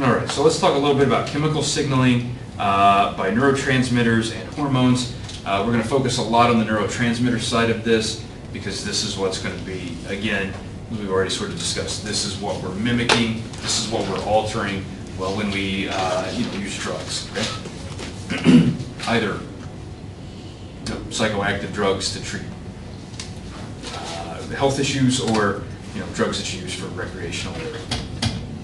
All right, so let's talk a little bit about chemical signaling by neurotransmitters and hormones. We're going to focus a lot on the neurotransmitter side of this because this is what's going to be, again, we've already sort of discussed, this is what we're mimicking, this is what we're altering, well, when we use drugs, okay? Either psychoactive drugs to treat health issues or drugs that you use for recreational or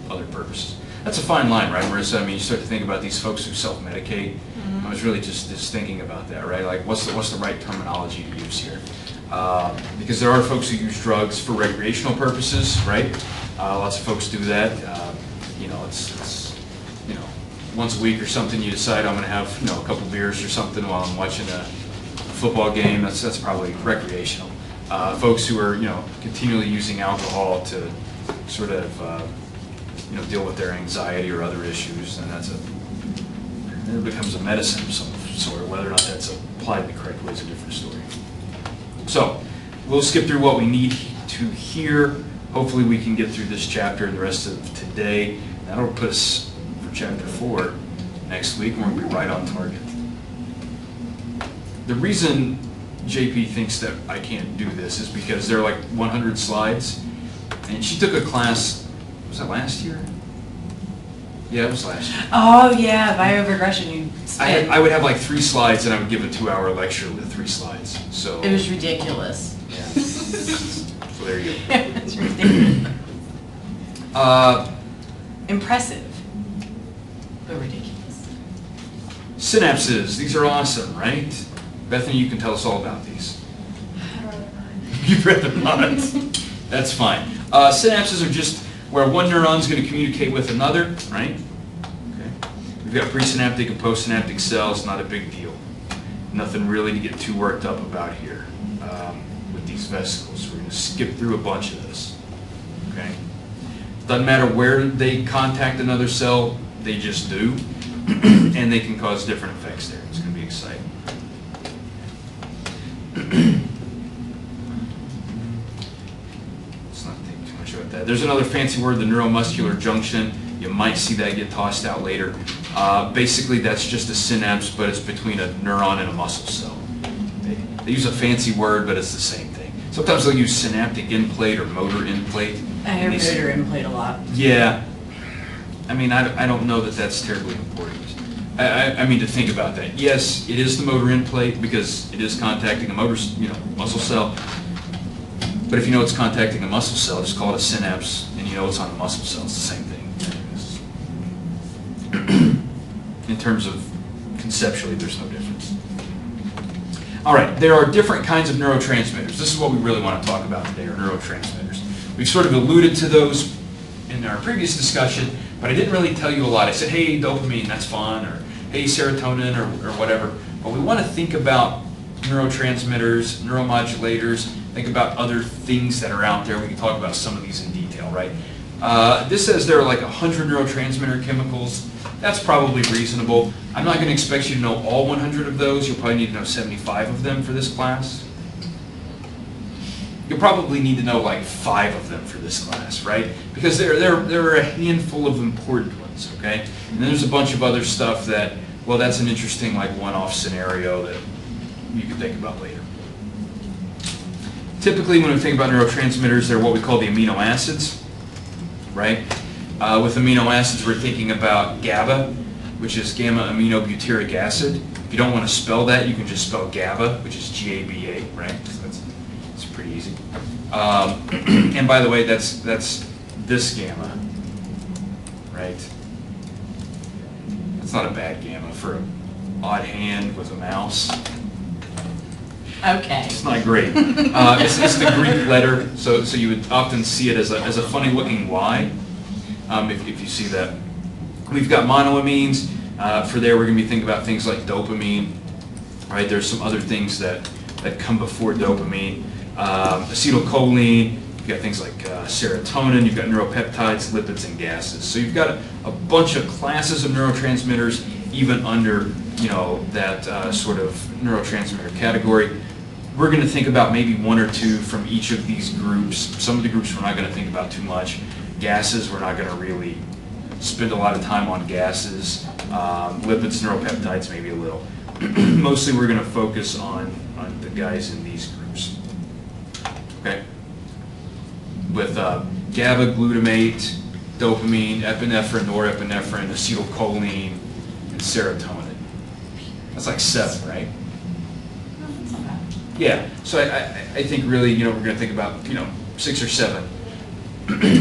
other purposes. That's a fine line, right, Marissa? I mean, you start to think about these folks who self-medicate. I was really just thinking about that, right? Like, what's the right terminology to use here? Because there are folks who use drugs for recreational purposes, right? Lots of folks do that. It's once a week or something. You decide I'm going to have a couple beers or something while I'm watching a football game. That's probably recreational. Folks who are continually using alcohol to sort of deal with their anxiety or other issues, and it becomes a medicine of some sort. Whether or not that's applied the correct way is a different story. So we'll skip through what we need to here. Hopefully we can get through this chapter and the rest of today. That'll put us for chapter 4 next week, and we'll be right on target. The reason JP thinks that I can't do this is because there are like 100 slides, and she took a class, was that last year? Yeah, it was last year. Oh yeah, bioregression. I would have like 3 slides, and I would give a 2-hour lecture with 3 slides. So it was ridiculous. Yeah. So there you go. It's ridiculous. Impressive, but ridiculous. Synapses. These are awesome, right? Bethany, you can tell us all about these. I'd rather not. You'd rather not. That's fine. Synapses are just where one neuron is going to communicate with another, right? Okay. We've got presynaptic and postsynaptic cells, not a big deal. Nothing really to get too worked up about here with these vesicles. We're going to skip through a bunch of this, okay? Doesn't matter where they contact another cell, they just do, and they can cause different effects there. It's going to be exciting. That. There's another fancy word, the neuromuscular junction. You might see that get tossed out later. Basically, that's just a synapse, but it's between a neuron and a muscle cell. They use a fancy word, but it's the same thing. Sometimes they'll use synaptic end plate or motor end plate. I hear motor end plate a lot. Yeah. I mean, I don't know that that's terribly important. I mean, to think about that. Yes, it is the motor end plate because it is contacting a muscle cell. But if you know it's contacting a muscle cell, just call it a synapse, and you know it's on a muscle cell. It's the same thing. In terms of conceptually, there's no difference. All right, there are different kinds of neurotransmitters. This is what we really want to talk about today, are neurotransmitters. We've sort of alluded to those in our previous discussion, but I didn't really tell you a lot. I said, hey, dopamine, that's fun, or hey, serotonin, or whatever. But we want to think about neurotransmitters, neuromodulators, think about other things that are out there. We can talk about some of these in detail, right? This says there are like 100 neurotransmitter chemicals. That's probably reasonable. I'm not going to expect you to know all 100 of those. You'll probably need to know 75 of them for this class. You'll probably need to know like 5 of them for this class, right? Because there are a handful of important ones, okay? And then there's a bunch of other stuff that, well, that's an interesting like one-off scenario that you can think about later. Typically, when we think about neurotransmitters, they're what we call the amino acids, right? With amino acids, we're thinking about GABA, which is gamma-aminobutyric acid. If you don't want to spell that, you can just spell GABA, which is G-A-B-A, right? So that's pretty easy. And by the way, that's this gamma, right? That's not a bad gamma for an odd hand with a mouse. Okay. It's not great. It's the Greek letter, so you would often see it as a funny-looking Y, if you see that. We've got monoamines. For there, we're going to be thinking about things like dopamine, right? There's some other things that come before dopamine. Acetylcholine. You've got things like serotonin. You've got neuropeptides, lipids, and gases. So you've got a bunch of classes of neurotransmitters, even under that sort of neurotransmitter category. We're going to think about maybe 1 or 2 from each of these groups. Some of the groups we're not going to think about too much. Gases we're not going to really spend a lot of time on gases, lipids, neuropeptides, maybe a little. Mostly we're going to focus on the guys in these groups. Okay? With GABA, glutamate, dopamine, epinephrine, norepinephrine, acetylcholine, and serotonin. That's like 7, right? That's not bad. Yeah, so I think really, we're going to think about, 6 or 7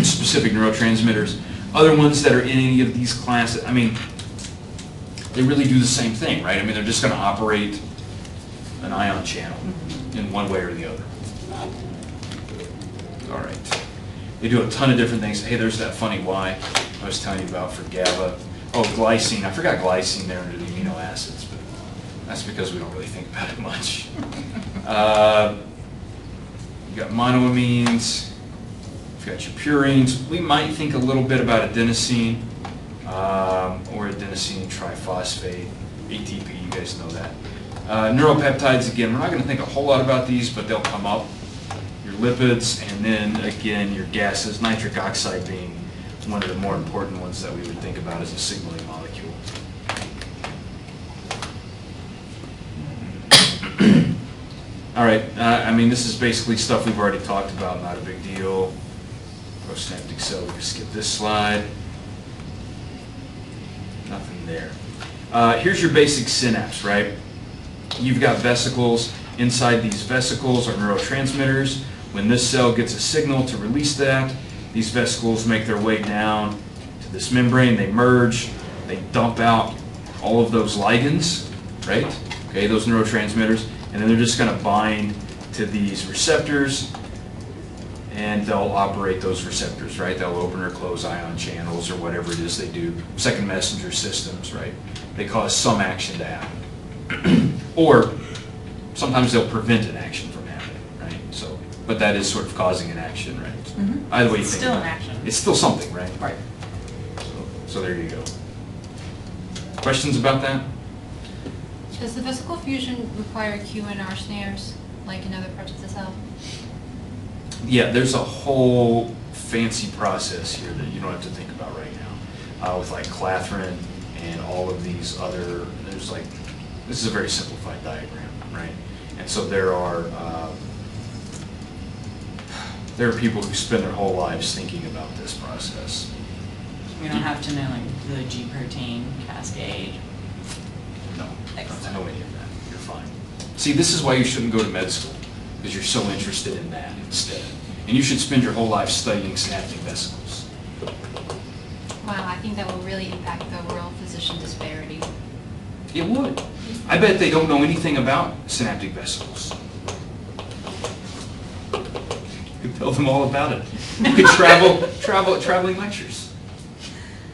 specific neurotransmitters. Other ones that are in any of these classes, they really do the same thing, right? They're just going to operate an ion channel in one way or the other. All right. They do a ton of different things. Hey, there's that funny Y I was telling you about for GABA. Oh, glycine. I forgot glycine there under the amino acids, but that's because we don't really think about it much. You got monoamines. You've got your purines. We might think a little bit about adenosine or adenosine triphosphate, ATP, you guys know that. Neuropeptides, again, we're not going to think a whole lot about these, but they'll come up. Your lipids, and then, again, your gases, nitric oxide being one of the more important ones that we would think about as a signaling molecule. All right, this is basically stuff we've already talked about, not a big deal. Postsynaptic cell, we can skip this slide. Nothing there. Here's your basic synapse, right? You've got vesicles. Inside these vesicles are neurotransmitters. When this cell gets a signal to release that, these vesicles make their way down to this membrane. They merge. They dump out all of those ligands, right? Okay, those neurotransmitters. And then they're just going to bind to these receptors, and they'll operate those receptors, right? They'll open or close ion channels or whatever it is they do. Second messenger systems, right? They cause some action to happen. Or sometimes they'll prevent an action from happening, right? So, but that is sort of causing an action, right? Mm-hmm. Either way you It's think still about an it. action. It's still something, right? Right. So there you go. Questions about that? Does the vesicle fusion require Q and R snares, like in other parts of the cell? Yeah, there's a whole fancy process here that you don't have to think about right now. With like clathrin and all of these other, this is a very simplified diagram, right? And so there are people who spend their whole lives thinking about this process. We don't have to know the G protein cascade. No, don't have to know any of that. You're fine. See, this is why you shouldn't go to med school, because you're so interested in that instead. And you should spend your whole life studying synaptic vesicles. Wow, I think that will really impact the overall physician disparity. It would. I bet they don't know anything about synaptic vesicles. You could tell them all about it. You could traveling lectures.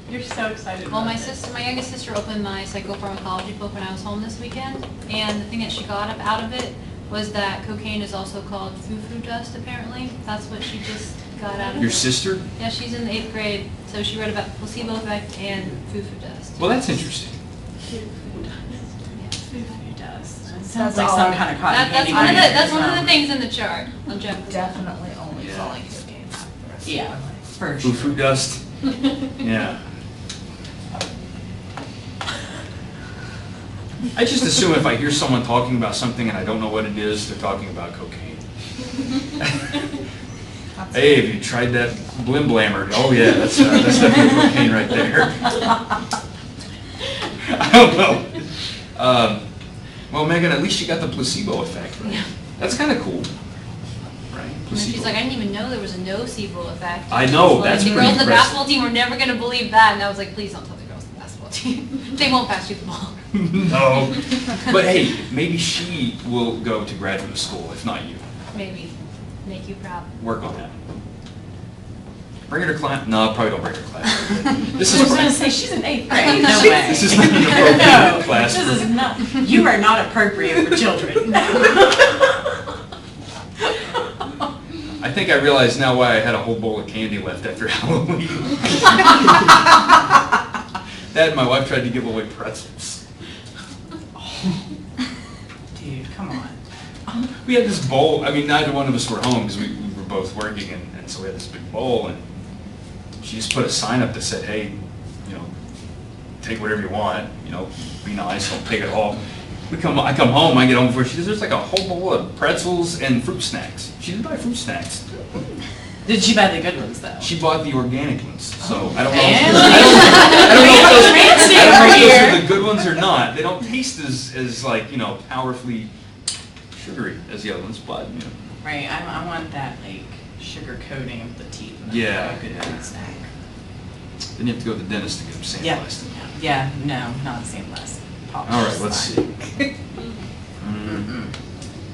You're so excited Well, about my youngest sister opened my psychopharmacology book when I was home this weekend, and the thing that she got up out of it was that cocaine is also called foo-foo dust, apparently. That's what she just got out of Your it. sister? Yeah, she's in the 8th grade, so she read about placebo effect and foo-foo dust. Well, that's interesting. Foo-foo dust. It sounds That's like all. some kind of cotton That's candy. one of the things in the chart. Objectively. Definitely only Yeah. falling cocaine. Yeah, for sure. Foo-foo dust? Yeah. I just assume if I hear someone talking about something and I don't know what it is, they're talking about cocaine. Hey, have you tried that Blim Blammer? Oh yeah, that's definitely cocaine right there. I don't know. Well, Megan, at least you got the placebo effect, right? Yeah. That's kind of cool, right? And Placebo. she's like, I didn't even know there was a nocebo effect. I know, Like, that's the pretty girls in the impressive. basketball team were never going to believe that, and I was like, please don't tell the girls in the basketball team. They won't pass you the ball. No, but hey, maybe she will go to graduate school, if not you. Maybe make you proud. Work on that. Bring her to class. No, probably don't bring her to class. This I was is going to say, she's in 8th grade. No way. This is not an appropriate No, class this for- is not, you are not appropriate for children. I think I realize now why I had a whole bowl of candy left after Halloween. Dad and my wife tried to give away pretzels. Dude, come on. We had this bowl. Neither one of us were home because we were both working, and so we had this big bowl, and she just put a sign up that said, hey, take whatever you want, you know, be nice, I'll take it all. I come home, I get home before she says, there's like a whole bowl of pretzels and fruit snacks. She didn't buy fruit snacks. Did she buy the good ones though? She bought the organic ones, so I don't know. Fancy. I don't know if those Fancy are the good ones or not. They don't taste as like, you know, powerfully sugary as the other ones, but, you know. Right, I want that like sugar coating of the teeth. Yeah, A good yeah. food snack. Then you have to go to the dentist to get them sandblasted. Yeah, no, not the same less. All right, let's see.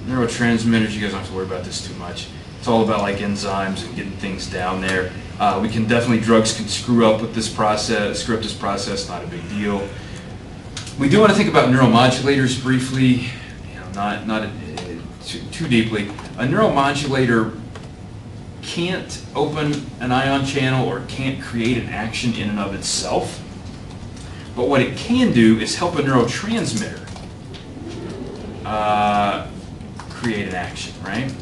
Neurotransmitters, you guys don't have to worry about this too much. It's all about like enzymes and getting things down there. Drugs can screw up this process, not a big deal. We do want to think about neuromodulators briefly, you know, not too deeply. A neuromodulator can't open an ion channel or can't create an action in and of itself. But what it can do is help a neurotransmitter create an action, right?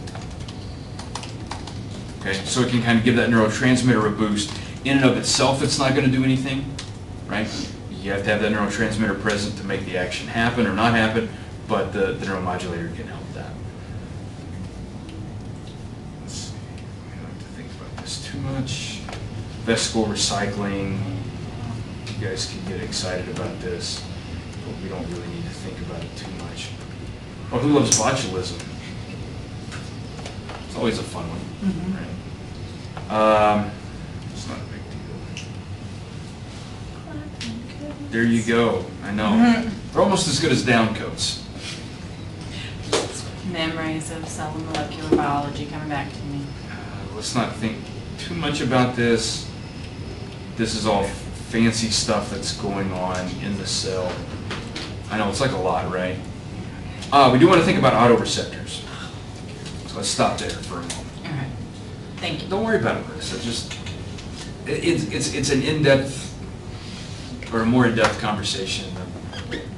Okay, so it can kind of give that neurotransmitter a boost. In and of itself, it's not going to do anything, right? You have to have that neurotransmitter present to make the action happen or not happen, but the neuromodulator can help that. Let's see, we don't have to think about this too much. Vesicle recycling. You guys can get excited about this, but we don't really need to think about it too much. Oh, who loves botulism? It's always a fun one, right? It's not a big deal. There you go. I know. They're almost as good as down coats. Memories of cell and molecular biology coming back to me. Let's not think too much about this. This is all fancy stuff that's going on in the cell. I know, it's like a lot, right? We do want to think about autoreceptors. So let's stop there for a moment. All right. Thank you. Don't worry about it, Marissa. It's an in-depth or a more in-depth conversation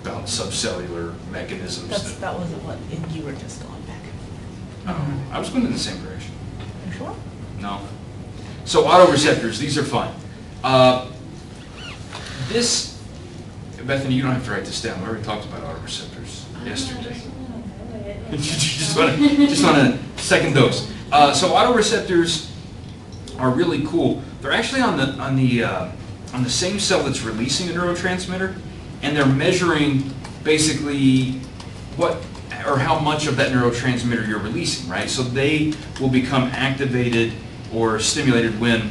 about subcellular mechanisms. That wasn't what you were just going back. I was going in the same direction. You sure? No. So autoreceptors, these are fun. Bethany, you don't have to write this down. We already talked about autoreceptors yesterday. You just want a second dose. So autoreceptors are really cool. They're actually on the same cell that's releasing a neurotransmitter, and they're measuring basically what or how much of that neurotransmitter you're releasing, right? So they will become activated or stimulated when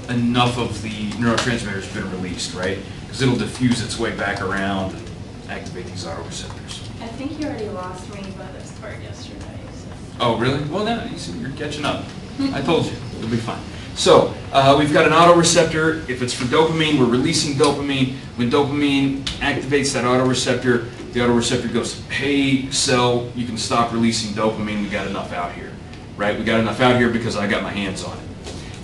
enough of the neurotransmitter has been released, right? Because it'll diffuse its way back around and activate these autoreceptors. I think you already lost me by this part yesterday. So. Oh, really? Well, now you see, you're catching up. I told you, it'll be fine. So we've got an autoreceptor. If it's for dopamine, we're releasing dopamine. When dopamine activates that autoreceptor, the autoreceptor goes, hey, cell, you can stop releasing dopamine. We got enough out here, right? We got enough out here because I got my hands on it.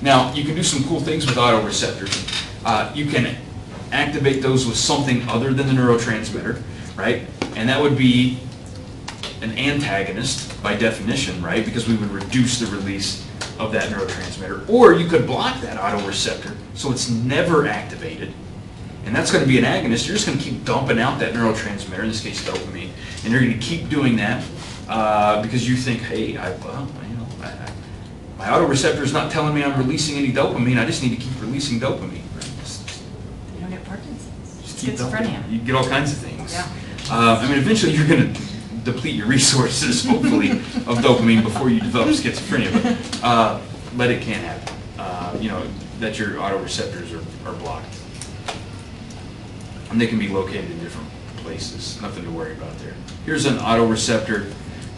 Now, you can do some cool things with autoreceptors. You can activate those with something other than the neurotransmitter, right? And that would be an antagonist by definition, right? Because we would reduce the release of that neurotransmitter. Or you could block that autoreceptor so it's never activated. And that's going to be an agonist. You're just going to keep dumping out that neurotransmitter, in this case dopamine, and you're going to keep doing that because you think, hey, my autoreceptor is not telling me I'm releasing any dopamine. I just need to keep releasing dopamine. Right? You don't get Parkinson's. Just keep Schizophrenia. dumping. You get all kinds of things. Yeah. Eventually you're going to deplete your resources, hopefully, of dopamine before you develop schizophrenia. But it can happen. That your autoreceptors are blocked. And they can be located in different places. Nothing to worry about there. Here's an autoreceptor.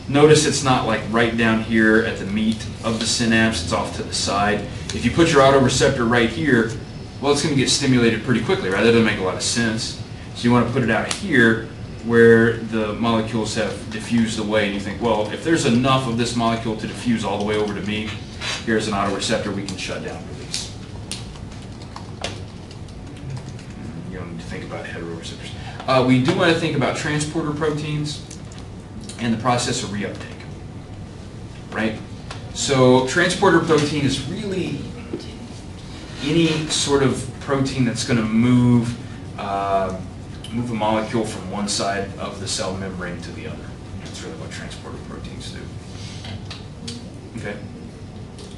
Notice it's not like right down here at the meat of the synapse. It's off to the side. If you put your autoreceptor right here, well, it's going to get stimulated pretty quickly, right? That doesn't make a lot of sense. So you want to put it out here where the molecules have diffused away, and you think, well, if there's enough of this molecule to diffuse all the way over to me, here's an autoreceptor we can shut down release. You don't need to think about heteroreceptors. We do want to think about transporter proteins and the process of reuptake, right? So transporter protein is really any sort of protein that's going to move move a molecule from one side of the cell membrane to the other. That's really what transporter proteins do. Okay?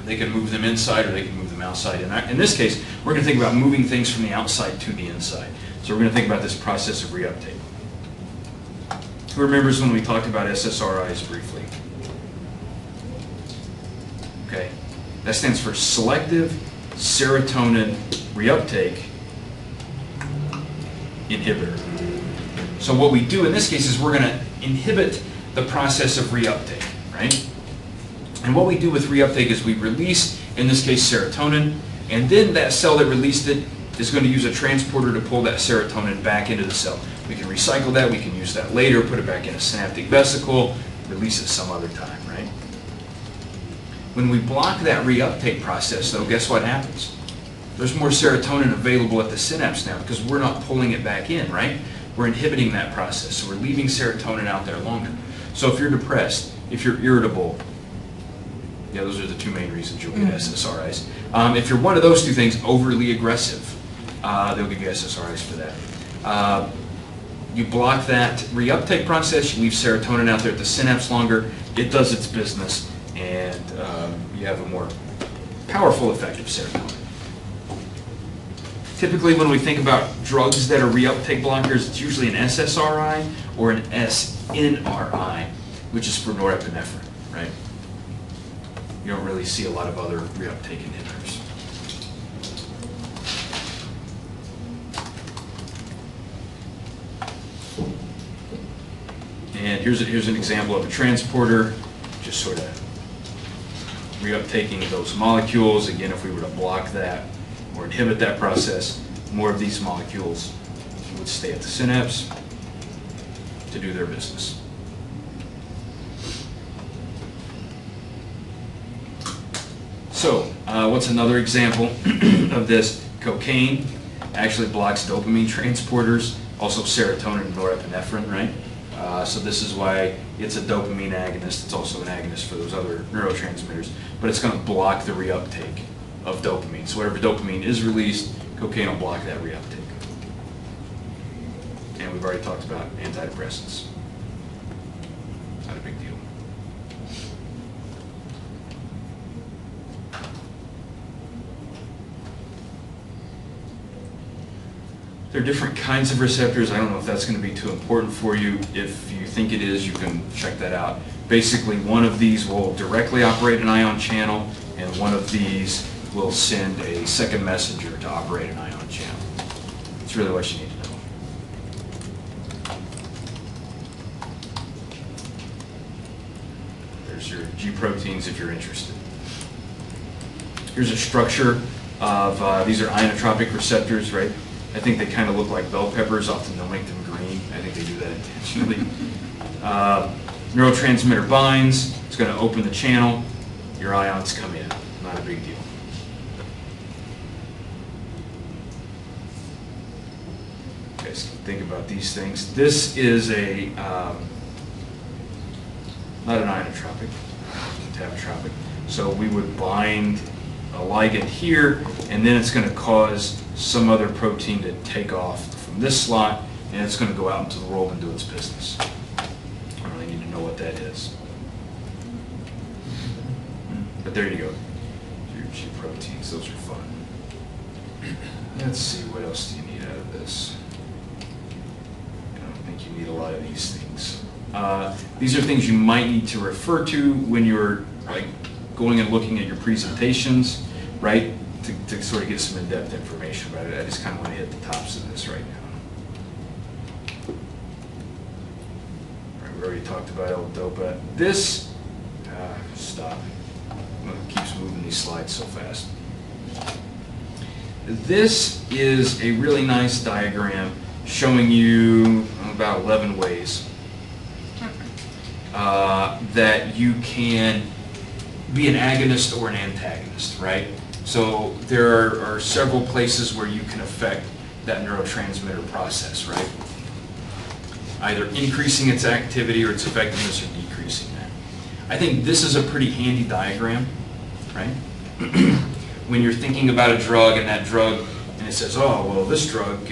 They can move them inside or they can move them outside. And in this case, we're going to think about moving things from the outside to the inside. So we're going to think about this process of reuptake. Who remembers when we talked about SSRIs briefly? Okay. That stands for selective serotonin reuptake inhibitor. So what we do in this case is we're going to inhibit the process of reuptake, right? And what we do with reuptake is we release, in this case, serotonin, and then that cell that released it is going to use a transporter to pull that serotonin back into the cell. We can recycle that, we can use that later, put it back in a synaptic vesicle, release it some other time, right? When we block that reuptake process, though, guess what happens? There's more serotonin available at the synapse now because we're not pulling it back in, right? We're inhibiting that process, so we're leaving serotonin out there longer. So if you're depressed, if you're irritable, yeah, those are the two main reasons you'll get SSRIs. If you're one of those two things, overly aggressive, they'll give you SSRIs for that. You block that reuptake process, you leave serotonin out there at the synapse longer, it does its business, and you have a more powerful effect of serotonin. Typically, when we think about drugs that are reuptake blockers, it's usually an SSRI or an SNRI, which is for norepinephrine, right? You don't really see a lot of other reuptake inhibitors. And here's an example of a transporter, just sort of reuptaking those molecules. Again, if we were to block that or inhibit that process, more of these molecules would stay at the synapse to do their business. So, what's another example of this? Cocaine actually blocks dopamine transporters, also serotonin and norepinephrine, right? So this is why it's a dopamine agonist. It's also an agonist for those other neurotransmitters, but it's going to block the reuptake of dopamine. So whatever dopamine is released, cocaine will block that reuptake. And we've already talked about antidepressants. Not a big deal. There are different kinds of receptors. I don't know if that's going to be too important for you. If you think it is, you can check that out. Basically, one of these will directly operate an ion channel, and one of these will send a second messenger to operate an ion channel. That's really what you need to know. There's your G proteins if you're interested. Here's a structure of, these are inotropic receptors, right? I think they kind of look like bell peppers, often they'll make them green. I think they do that intentionally. Neurotransmitter binds, it's going to open the channel, your ions come in. Not a big deal. Okay, so think about these things. This is a, not an inotropic, it's a metabotropic. So we would bind a ligand here, and then it's going to cause some other protein to take off from this slot, and it's going to go out into the world and do its business. I don't really need to know what that is. But there you go. Your G proteins, those are fun. Let's see, what else do you need out of this? I don't think you need a lot of these things. These are things you might need to refer to when you're like going and looking at your presentations, right? To sort of get some in-depth information about it. I just kind of want to hit the tops of this right now. All right, we already talked about L-DOPA. This, stop. It keeps moving these slides so fast. This is a really nice diagram showing you about 11 ways that you can be an agonist or an antagonist, right? So there are several places where you can affect that neurotransmitter process, right? Either increasing its activity or its effectiveness or decreasing that. I think this is a pretty handy diagram, right? When you're thinking about a drug and that drug and it says, oh, well, this drug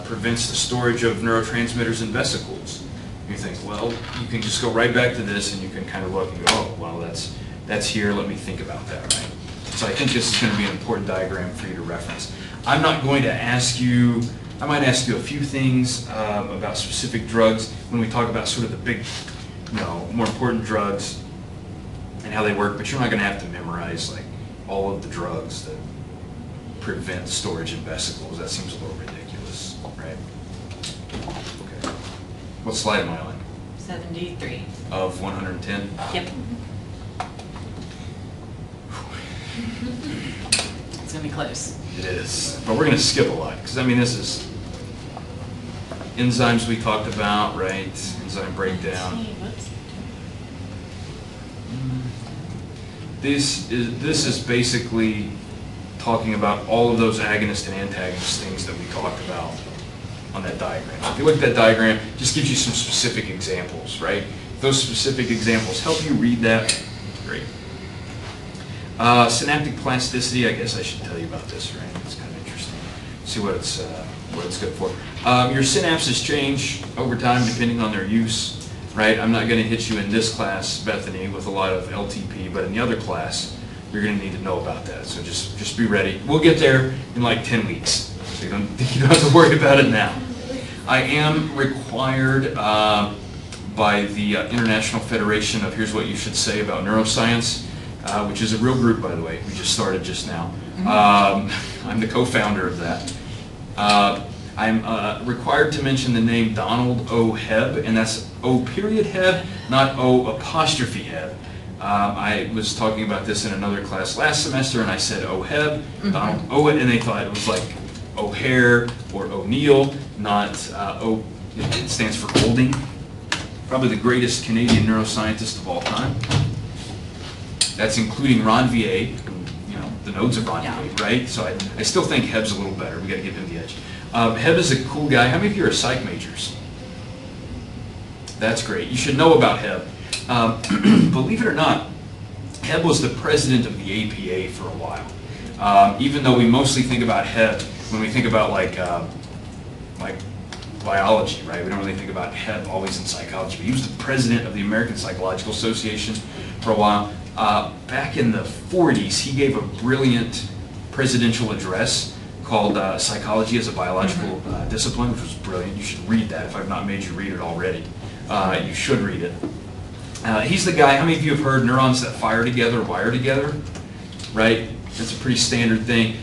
prevents the storage of neurotransmitters in vesicles. You think, well, you can just go right back to this and you can kind of look and go, oh, well, that's here, let me think about that, right? So I think this is going to be an important diagram for you to reference. I'm not going to ask you, I might ask you a few things about specific drugs when we talk about sort of the big, more important drugs and how they work, but you're not going to have to memorize like all of the drugs that prevent storage in vesicles. That seems a little ridiculous, right? Okay. What slide am I on? 73. Of 110? Yep. It's gonna be close. It is, but we're going to skip a lot because I mean this is enzymes we talked about, right? Enzyme breakdown. This is basically talking about all of those agonist and antagonist things that we talked about on that diagram. If you look at that diagram, it just gives you some specific examples, right? If those specific examples help you read that, great. Synaptic plasticity, I guess I should tell you about this, right? It's kind of interesting. See what it's good for. Your synapses change over time depending on their use, right? I'm not going to hit you in this class, Bethany, with a lot of LTP, but in the other class, you're going to need to know about that. So just be ready. We'll get there in like 10 weeks, so you don't have to worry about it now. I am required by the International Federation of Here's What You Should Say About Neuroscience, which is a real group, by the way. We just started just now. I'm the co-founder of that. I'm required to mention the name Donald O. Hebb, and that's O period Hebb, not O apostrophe Hebb. I was talking about this in another class last semester, and I said O. Hebb, Donald O. and they thought it was like O'Hare or O'Neill, not O. It stands for Golding. Probably the greatest Canadian neuroscientist of all time. That's including Ron V.A., the nodes of Ron V.A., right? So I still think Hebb's a little better. We got to give him the edge. Hebb is a cool guy. How many of you are psych majors? That's great. You should know about Hebb. Believe it or not, Hebb was the president of the APA for a while. Even though we mostly think about Hebb when we think about like biology, right? We don't really think about Hebb always in psychology. But he was the president of the American Psychological Association for a while. Back in the 40s, he gave a brilliant presidential address called Psychology as a Biological Discipline, which was brilliant. You should read that if I've not made you read it already. You should read it. He's the guy, how many of you have heard neurons that fire together wire together? Right? That's a pretty standard thing.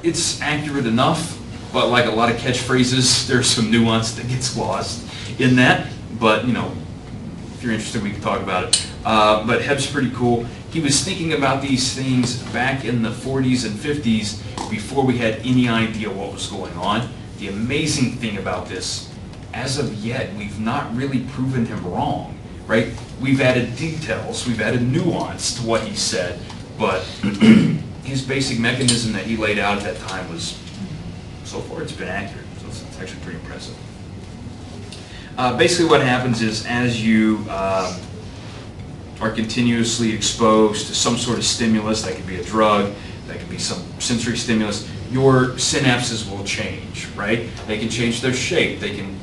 It's accurate enough, but like a lot of catchphrases, there's some nuance that gets lost in that. But, if you're interested, we can talk about it. But Hebb's pretty cool. He was thinking about these things back in the 40s and 50s before we had any idea what was going on. The amazing thing about this, as of yet, we've not really proven him wrong, right? We've added details, we've added nuance to what he said, but his basic mechanism that he laid out at that time was, so far, it's been accurate. So it's actually pretty impressive. Basically what happens is as you are continuously exposed to some sort of stimulus, that could be a drug, that could be some sensory stimulus, your synapses will change, right? They can change their shape, they can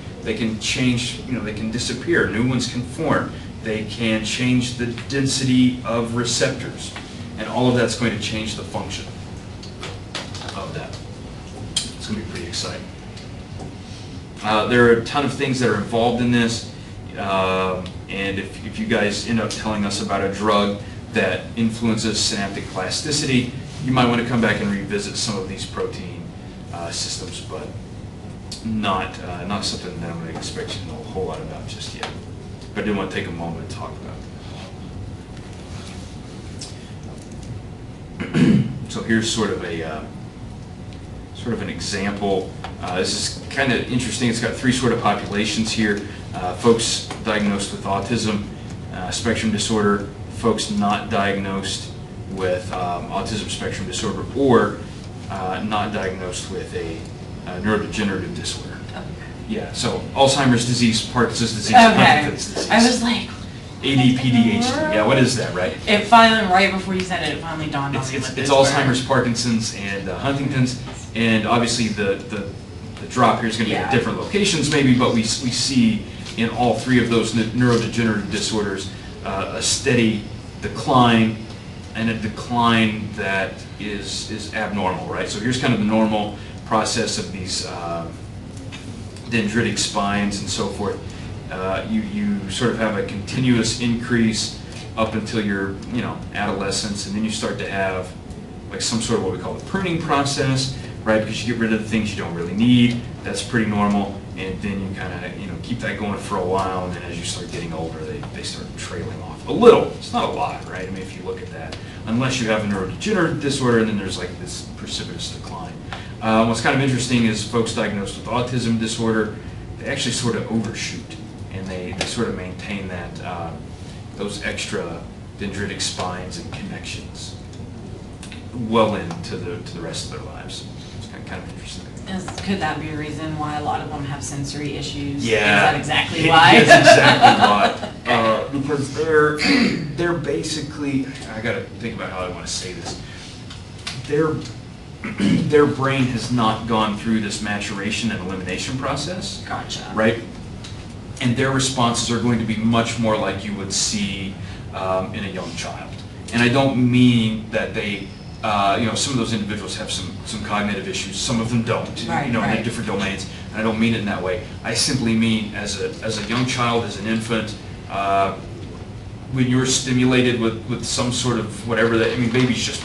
change, they can disappear, new ones can form, they can change the density of receptors, and all of that's going to change the function of that. It's going to be pretty exciting. There are a ton of things that are involved in this. And if you guys end up telling us about a drug that influences synaptic plasticity, you might want to come back and revisit some of these protein systems, but not something that I'm going to expect you to know a whole lot about just yet. But I did want to take a moment to talk about it. So here's sort of an example. This is kind of interesting. It's got three sort of populations here. Folks diagnosed with autism spectrum disorder, folks not diagnosed with autism spectrum disorder, or not diagnosed with a neurodegenerative disorder. Okay. Yeah, so Alzheimer's disease, Parkinson's disease, Okay. Huntington's disease. I was like, ADPDHD. Yeah, what is that, right? It finally, right before you said it, it finally dawned on me. It's Alzheimer's, Parkinson's, and Huntington's, and obviously the drop here is going to be at different locations maybe, but we see in all three of those neurodegenerative disorders a steady decline, and a decline that is abnormal, right? So here's kind of the normal process of these dendritic spines and so forth. You sort of have a continuous increase up until your adolescence, and then you start to have like some sort of what we call the pruning process, right? Because you get rid of the things you don't really need. That's pretty normal, and then you kind of keep that going for a while, and then as you start getting older, they start trailing off a little. It's not a lot, right? I mean, if you look at that, unless you have a neurodegenerative disorder, and then there's like this precipitous decline. What's kind of interesting is folks diagnosed with autism disorder, they actually sort of overshoot, and they sort of maintain that those extra dendritic spines and connections well into the rest of their lives. It's kind of interesting. Could that be a reason why a lot of them have sensory issues? Yeah. Is that exactly why? That's exactly why. Because they're basically, I gotta think about how I want to say this. Their brain has not gone through this maturation and elimination process. Gotcha. Right? And their responses are going to be much more like you would see in a young child. And I don't mean that they, some of those individuals have some cognitive issues. Some of them don't. Right, in right. different domains. And I don't mean it in that way. I simply mean as a young child, as an infant, when you're stimulated with some sort of whatever that, I mean, babies just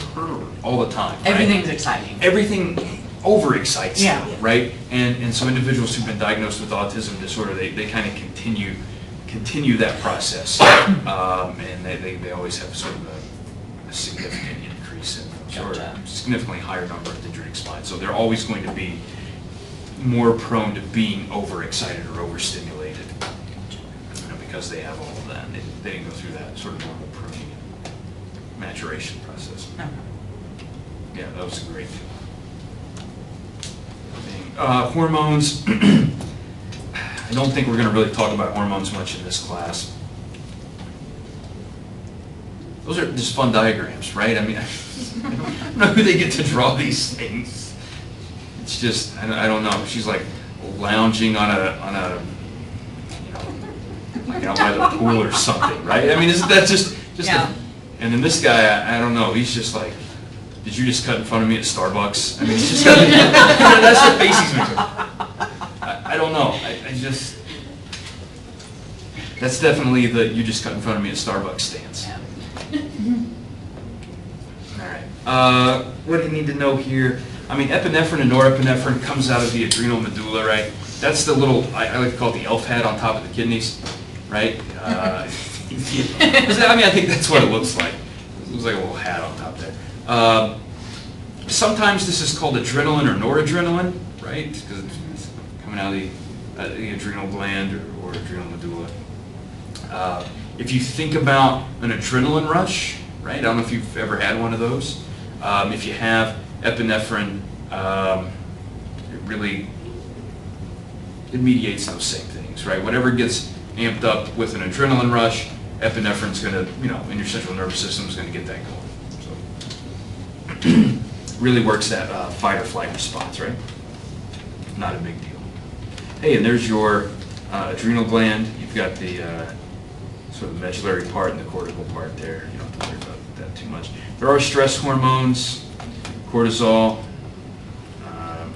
all the time. Right? Everything's exciting. Everything overexcites Yeah. them, right? And some individuals who've been diagnosed with autism disorder, they kind of continue that process, and they always have sort of a significant increase in or Gotcha. a significantly higher number of dendritic spines. So they're always going to be more prone to being overexcited or overstimulated, because they have all of that. They didn't go through that sort of normal pruning and maturation process. Okay. Yeah, that was a great thing. Hormones. I don't think we're going to really talk about hormones much in this class. Those are just fun diagrams, right? I mean, I don't know who they get to draw these things. It's just, I don't know. She's like lounging on a like out by the pool or something, right? I mean, isn't that just Yeah. and then this guy, I don't know, he's just like, did you just cut in front of me at Starbucks? I mean, he's just got, that's the face he's making. I don't know, I just, that's definitely the you just cut in front of me at Starbucks stance. Yeah. All right, what do you need to know here? I mean, epinephrine and norepinephrine comes out of the adrenal medulla, right? That's the little, I like to call it the elf head on top of the kidneys, right? I think that's what it looks like. It looks like a little hat on top there. Sometimes this is called adrenaline or noradrenaline, right? Because it's coming out of the adrenal gland or adrenal medulla. If you think about an adrenaline rush, right? I don't know if you've ever had one of those. If you have epinephrine, it mediates those same things, right? Whatever gets amped up with an adrenaline rush, epinephrine's going to, in your central nervous system is going to get that going. So really works that fight or flight response, right? Not a big deal. Hey, and there's your adrenal gland. You've got the sort of medullary part and the cortical part there. You don't have to worry about that too much. There are stress hormones, cortisol,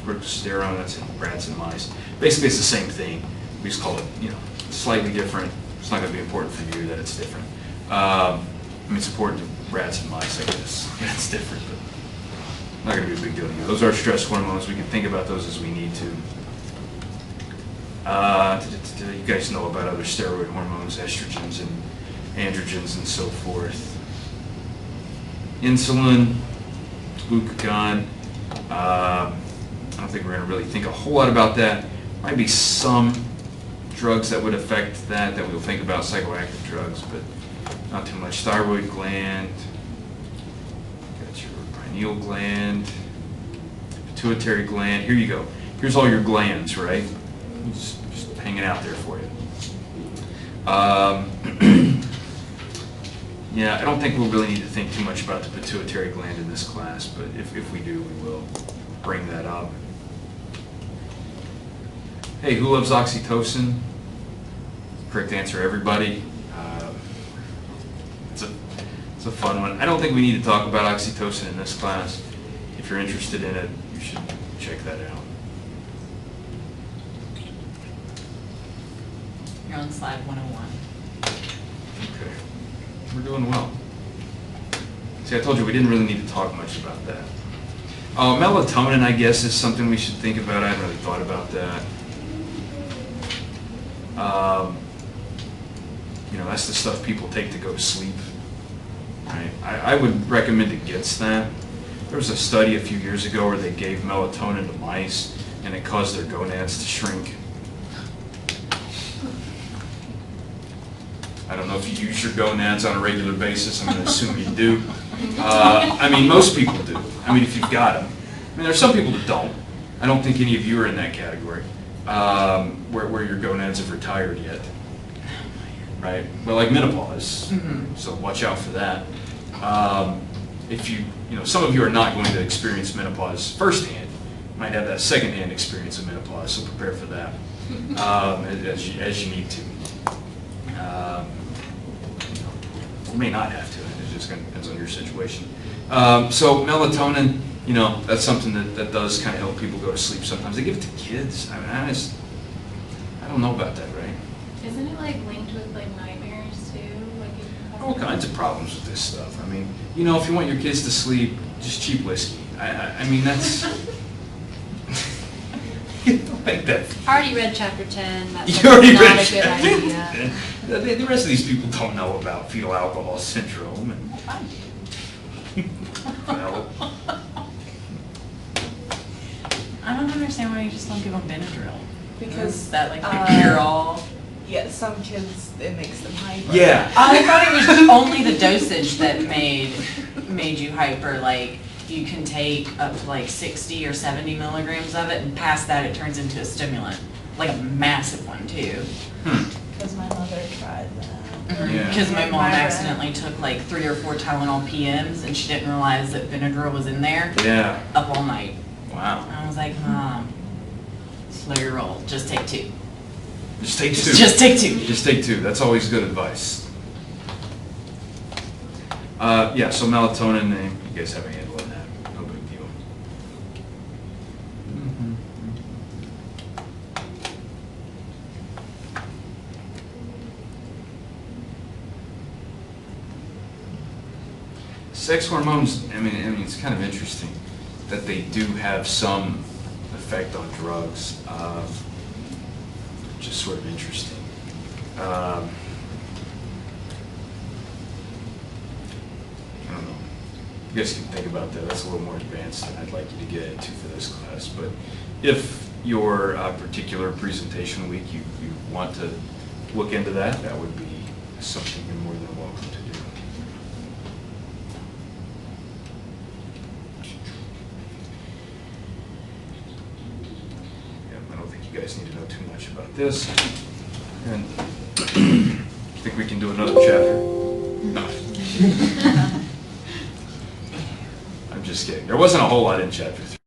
corticosterone, that's in rats and mice. Basically, it's the same thing. We just call it, slightly different. It's not going to be important for you that it's different. It's important to rats and mice, I guess. Yeah, it's different, but not going to be a big deal to you. Those are stress hormones. We can think about those as we need to. You guys know about other steroid hormones, estrogens and androgens and so forth. Insulin, glucagon. I don't think we're going to really think a whole lot about that. Might be some drugs that would affect that we'll think about, psychoactive drugs, but not too much. Thyroid gland, got your pineal gland, pituitary gland. Here you go. Here's all your glands, right? Just hanging out there for you. Yeah, I don't think we'll really need to think too much about the pituitary gland in this class, but if we do, we will bring that up. Hey, who loves oxytocin? Correct answer, everybody. It's a fun one. I don't think we need to talk about oxytocin in this class. If you're interested in it, you should check that out. You're on slide 101. Okay. We're doing well. See, I told you we didn't really need to talk much about that. Melatonin, I guess, is something we should think about. I hadn't really thought about that. You know, that's the stuff people take to go to sleep. Right? I would recommend against that. There was a study a few years ago where they gave melatonin to mice, and it caused their gonads to shrink. I don't know if you use your gonads on a regular basis. I'm going to assume you do. I mean, most people do. I mean, if you've got them. I mean, there's some people that don't. I don't think any of you are in that category, where your gonads have retired yet. Right? Well, like menopause. So watch out for that. If you know, some of you are not going to experience menopause firsthand. You might have that secondhand experience of menopause, so prepare for that as you need to. You may not have to. It just kind of depends on your situation. So melatonin, you know, that's something that does kind of help people go to sleep sometimes. They give it to kids. I mean, I don't know about that, right? Isn't it like linked with like nightmares too? Like it can cause All kinds of problems with this stuff. I mean, you know, if you want your kids to sleep, just cheap whiskey. I mean, that's... You don't think that... I already read chapter 10. That's You already not read a good chapter idea. 10. The rest of these people don't know about fetal alcohol syndrome. And, well, I don't understand why you just don't give them Benadryl. Because, Is that like the cure-all? yeah, some kids, it makes them hyper. yeah. I thought it was only the dosage that made you hyper. Like you can take up to like 60 or 70 milligrams of it, and past that it turns into a stimulant, like a massive one too. Because my mother tried that. Yeah. Because my mom Myra. accidentally took like 3 or 4 Tylenol PMs, and she didn't realize that Benadryl was in there. Yeah. Up all night. Wow. I was like, Mom, slow your roll. Just take 2. Just take two. Just take 2. Just take 2. That's always good advice. Yeah, so melatonin, you guys have a handle on that. No big deal. Sex hormones, I mean, it's kind of interesting that they do have some effect on drugs. Just sort of interesting. I don't know. You guys can think about that. That's a little more advanced than I'd like you to get into for this class. But if your particular presentation week you want to look into that, that would be something you're more than welcome to do. I don't think you guys need to know too much about this. And I think we can do another chapter. No. I'm just kidding. There wasn't a whole lot in chapter 3.